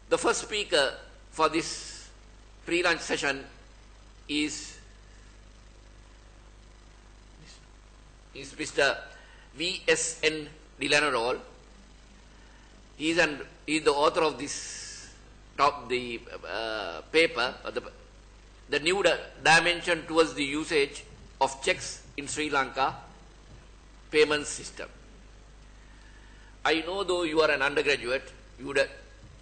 The first speaker for this pre-lunch session is Mr. VSN De Lanerolle. He is the author of this paper, the new dimension towards the usage of checks in Sri Lanka payment system. I know though you are an undergraduate,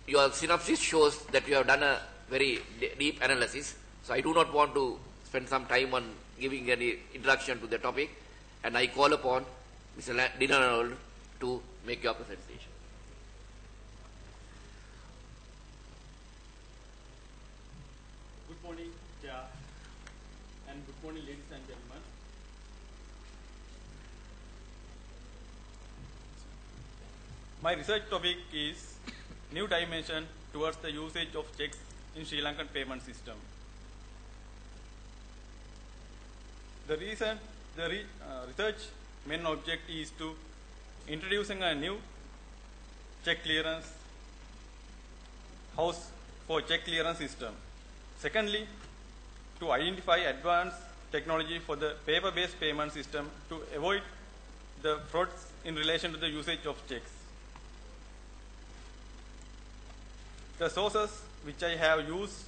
your synopsis shows that you have done a very deep analysis. So I do not want to spend some time on giving any introduction to the topic, and I call upon Mr. De Lanerolle to make your presentation. Good morning, Chair, and good morning, ladies and gentlemen. My research topic is new dimension towards the usage of checks in Sri Lankan payment system. The research main object is to introducing a new check clearance house for check clearance system. Secondly, to identify advanced technology for the paper-based payment system to avoid the frauds in relation to the usage of checks. The sources which I have used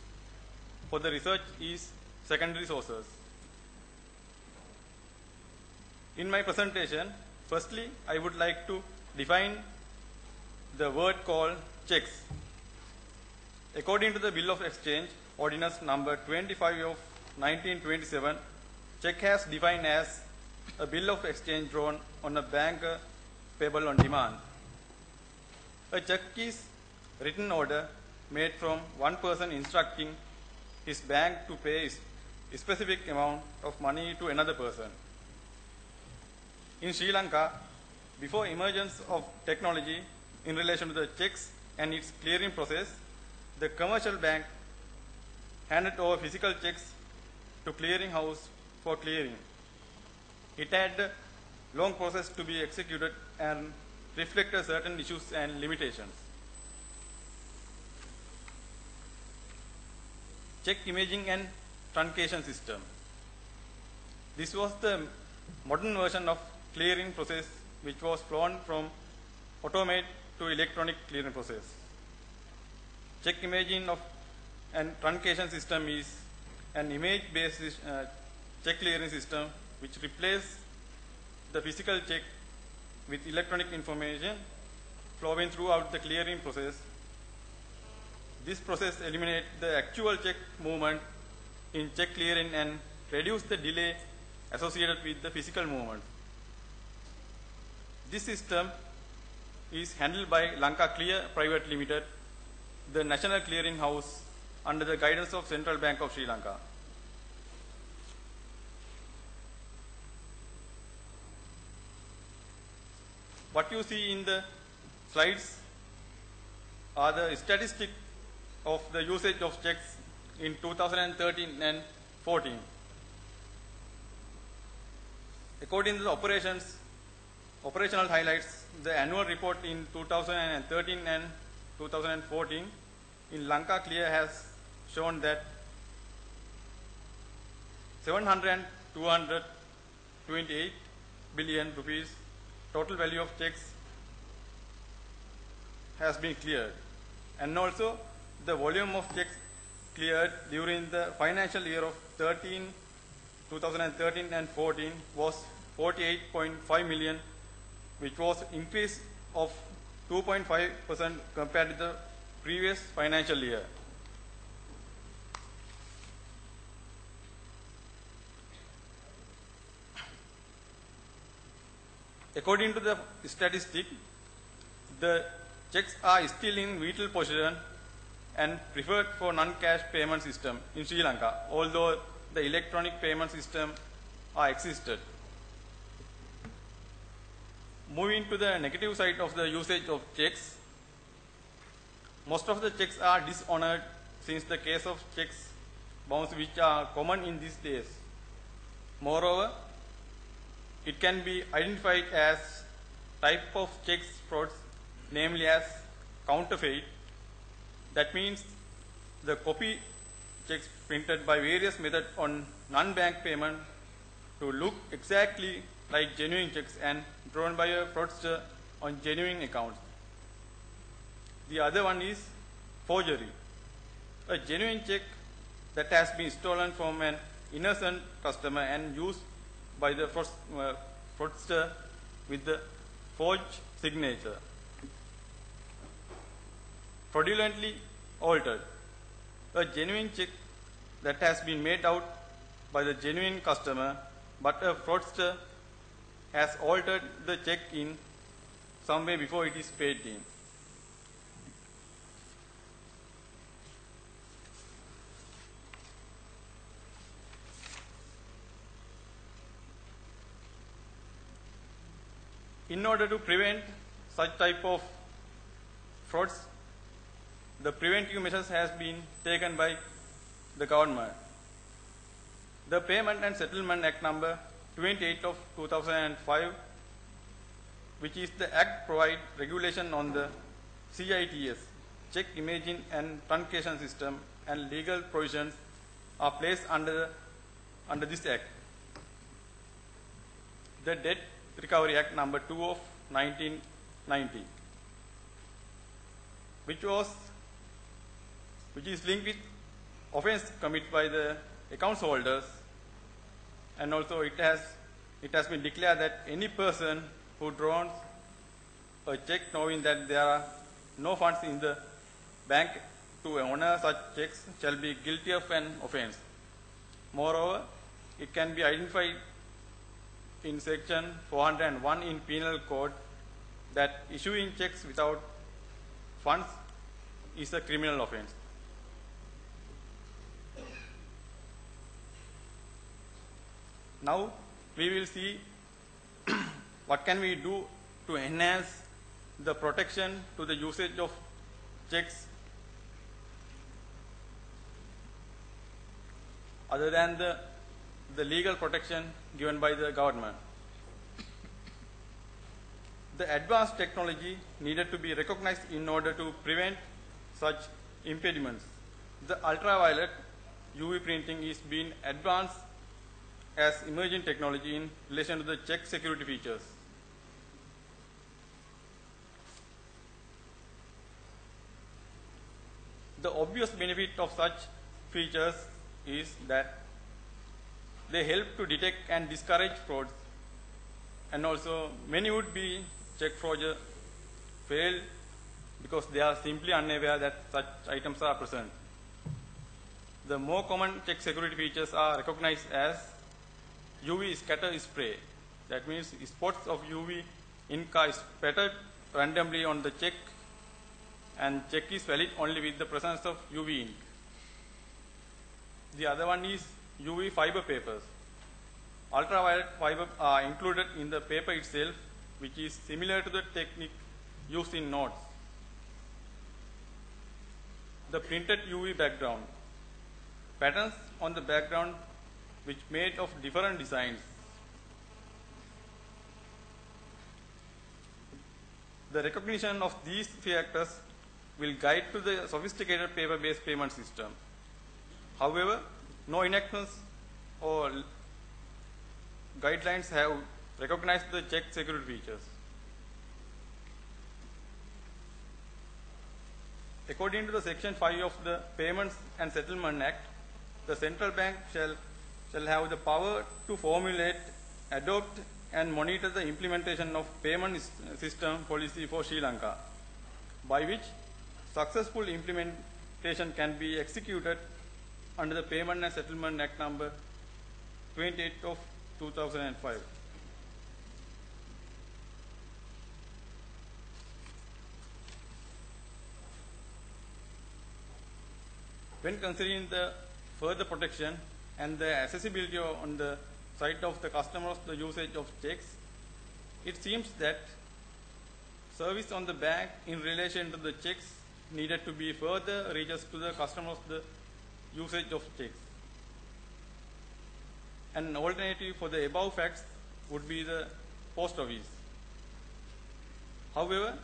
for the research is secondary sources. In my presentation, firstly, I would like to define the word called checks. According to the Bill of Exchange, Ordinance number 25 of 1927, check has defined as a bill of exchange drawn on a bank payable on demand. A check is written order made from one person instructing his bank to pay a specific amount of money to another person. In Sri Lanka, before emergence of technology in relation to the checks and its clearing process, the commercial bank handed over physical checks to clearing house for clearing. It had a long process to be executed and reflected certain issues and limitations. Check imaging and truncation system. This was the modern version of clearing process which was flown from automate to electronic clearing process. Check imaging of and truncation system is an image-based check clearing system which replaces the physical check with electronic information flowing throughout the clearing process. This process eliminates the actual check movement in check clearing and reduce the delay associated with the physical movement. This system is handled by Lanka Clear Private Limited, the national clearing house under the guidance of Central Bank of Sri Lanka. What you see in the slides are the statistics of the usage of checks in 2013 and 14. According to the operational highlights, the annual report in 2013 and 2014 in Lanka Clear has shown that 228 billion rupees total value of checks has been cleared, and also the volume of checks cleared during the financial year of 2013 and 14 was 48.5 million, which was increase of 2.5% compared to the previous financial year. According to the statistic, the checks are still in vital position and preferred for non-cash payment system in Sri Lanka, although the electronic payment system are existed. Moving to the negative side of the usage of checks, most of the checks are dishonored since the case of checks bounce which are common in these days. Moreover, it can be identified as type of checks frauds, namely as counterfeit, That means the copy checks printed by various methods on non-bank payment to look exactly like genuine checks and drawn by a fraudster on genuine accounts. The other one is forgery. A genuine check that has been stolen from an innocent customer and used by the fraudster with the forged signature. Fraudulently altered. A genuine check that has been made out by the genuine customer, but a fraudster has altered the check in some way before it is paid in. In order to prevent such type of frauds, the preventive measures has been taken by the government. The Payment and Settlement Act number 28 of 2005, which is the act provide regulation on the CITS, check imaging and truncation system, and legal provisions are placed under this act. The Debt Recovery Act number 2 of 1990, which is linked with offence committed by the accounts holders, and also it has been declared that any person who draws a check knowing that there are no funds in the bank to honor such checks shall be guilty of an offence. Moreover, it can be identified in section 401 in Penal Code that issuing checks without funds is a criminal offence. Now we will see what can we do to enhance the protection to the usage of checks other than the legal protection given by the government. The advanced technology needed to be recognized in order to prevent such impediments. The ultraviolet UV printing is being advanced as emerging technology in relation to the check security features. The obvious benefit of such features is that they help to detect and discourage frauds, and also many would be check fraudster fail because they are simply unaware that such items are present. The more common check security features are recognized as UV scatter spray. That means spots of UV ink are spattered randomly on the check, and check is valid only with the presence of UV ink. The other one is UV fiber papers. Ultraviolet fiber are included in the paper itself, which is similar to the technique used in notes. The printed UV background. Patterns on the background which made of different designs. The recognition of these factors will guide to the sophisticated paper-based payment system. However, no enactments or guidelines have recognized the check security features. According to the Section 5 of the Payments and Settlement Act, the central bank shall have the power to formulate, adopt, and monitor the implementation of payment system policy for Sri Lanka, by which successful implementation can be executed under the Payment and Settlement Act number 28 of 2005. When considering the further protection and the accessibility on the side of the customers, the usage of checks, it seems that service on the bank in relation to the checks needed to be further reaches to the customers the usage of checks. An alternative for the above facts would be the post office. However,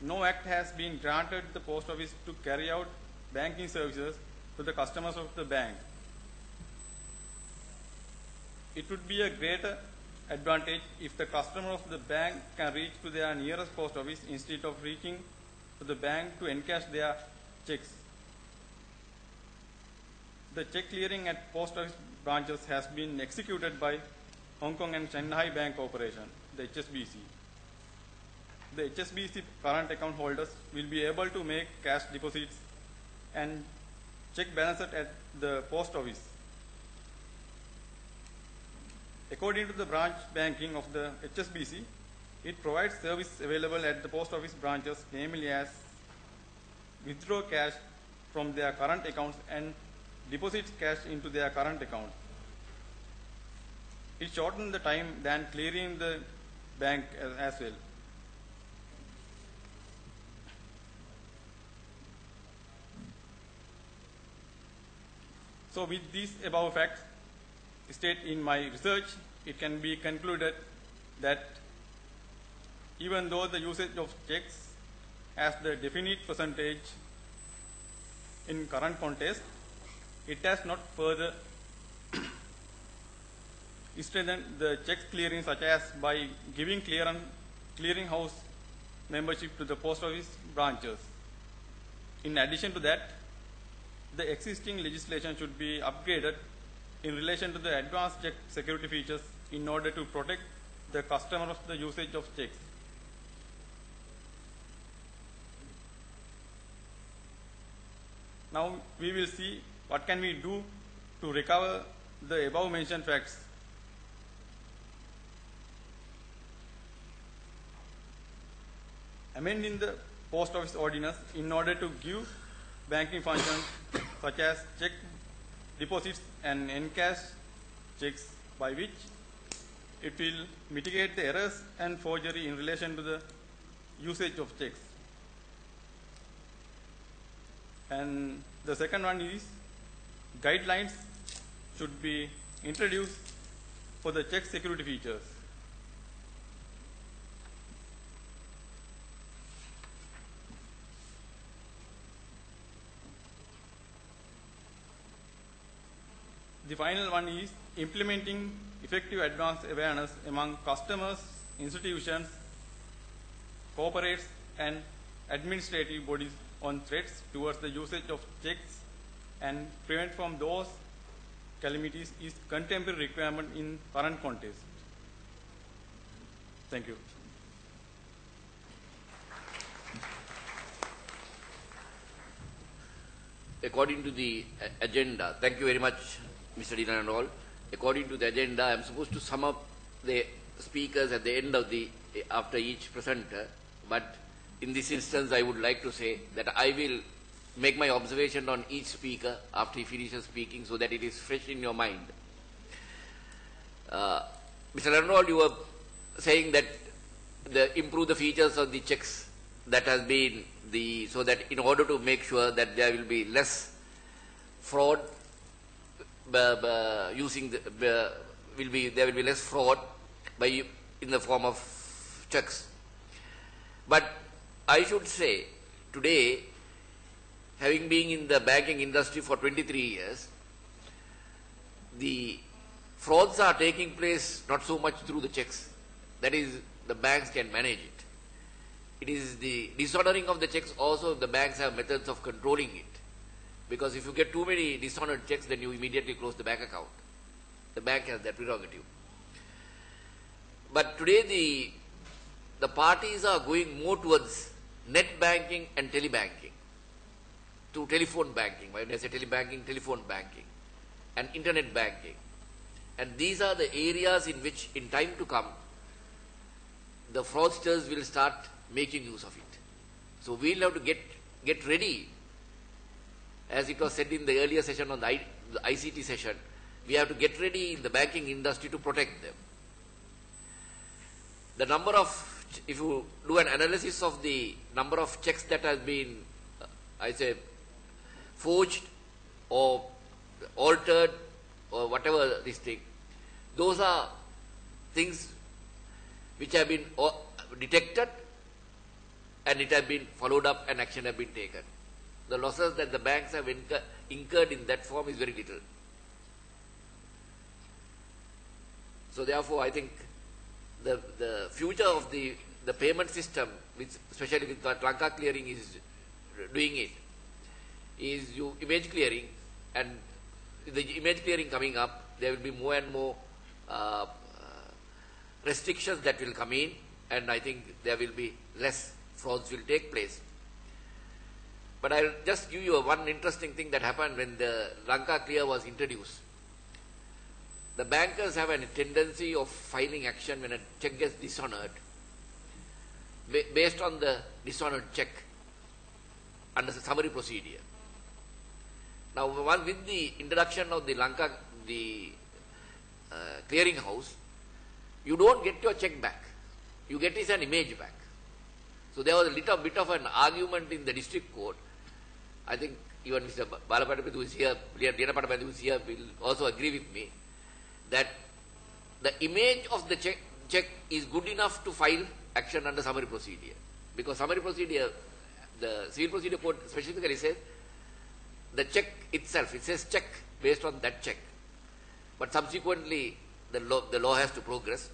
no act has been granted the post office to carry out banking services to the customers of the bank. It would be a greater advantage if the customer of the bank can reach to their nearest post office instead of reaching to the bank to encash their checks. The check clearing at post office branches has been executed by Hong Kong and Shanghai Bank Corporation, the HSBC. The HSBC current account holders will be able to make cash deposits and check balances at the post office. According to the branch banking of the HSBC, it provides service available at the post office branches, namely as withdraw cash from their current accounts and deposit cash into their current account. It shortens the time than clearing the bank as well. So with these above facts stated in my research, it can be concluded that even though the usage of checks has the definite percentage in current context, it has not further strengthened the checks clearing, such as by giving clearinghouse membership to the post office branches. In addition to that, the existing legislation should be upgraded in relation to the advanced check security features in order to protect the customer of the usage of checks. Now we will see what can we do to recover the above mentioned facts. Amending the post office ordinance in order to give banking functions such as check deposits and encash checks, by which it will mitigate the errors and forgery in relation to the usage of checks. And the second one is guidelines should be introduced for the check security features. The final one is implementing effective advance awareness among customers, institutions, corporates, and administrative bodies on threats towards the usage of checks and prevent from those calamities is contemporary requirement in current context. Thank you. According to the agenda, thank you very much, Mr. De Lanerolle. According to the agenda, I am supposed to sum up the speakers at the end of after each presenter, but in this instance, I would like to say that I will make my observation on each speaker after he finishes speaking so that it is fresh in your mind. Mr. Lanerolle, you were saying that improve the features of the checks that has been so that in order to make sure that there will be less fraud there will be less fraud in the form of checks. But I should say today, having been in the banking industry for 23 years, the frauds are taking place not so much through the checks. That is, the banks can manage it. It is the dishonoring of the checks also. The banks have methods of controlling it. Because if you get too many dishonored checks, then you immediately close the bank account. The bank has that prerogative. But today the parties are going more towards net banking and telebanking, to telephone banking. When I say telebanking, telephone banking, and internet banking. And these are the areas in which, in time to come, the fraudsters will start making use of it. So we'll have to get ready. As it was said in the earlier session on the ICT session, we have to get ready in the banking industry to protect them. The number of, if you do an analysis of the number of checks that has been, forged or altered or whatever this thing, those are things which have been detected and it has been followed up and action has been taken. the losses that the banks have incurred in that form is very little. So therefore, I think the future of the payment system, which especially with what Lanka Clearing is doing it, is image clearing, and with the image clearing coming up, there will be more and more restrictions that will come in, and I think there will be less frauds will take place. But I'll just give you one interesting thing that happened when the Lanka Clear was introduced. The bankers have a tendency of filing action when a check gets dishonored based on the dishonored check under the summary procedure. Now, with the introduction of the Lanka, clearing house, you don't get your check back. You get an image back. So there was a little bit of an argument in the district court. I think even Mr. Balapatapathy, who is here, Dena who is here, will also agree with me that the image of the check is good enough to file action under summary procedure. Because summary procedure, the civil procedure code specifically says the check itself, it says check based on that check. But subsequently, the law has to progress.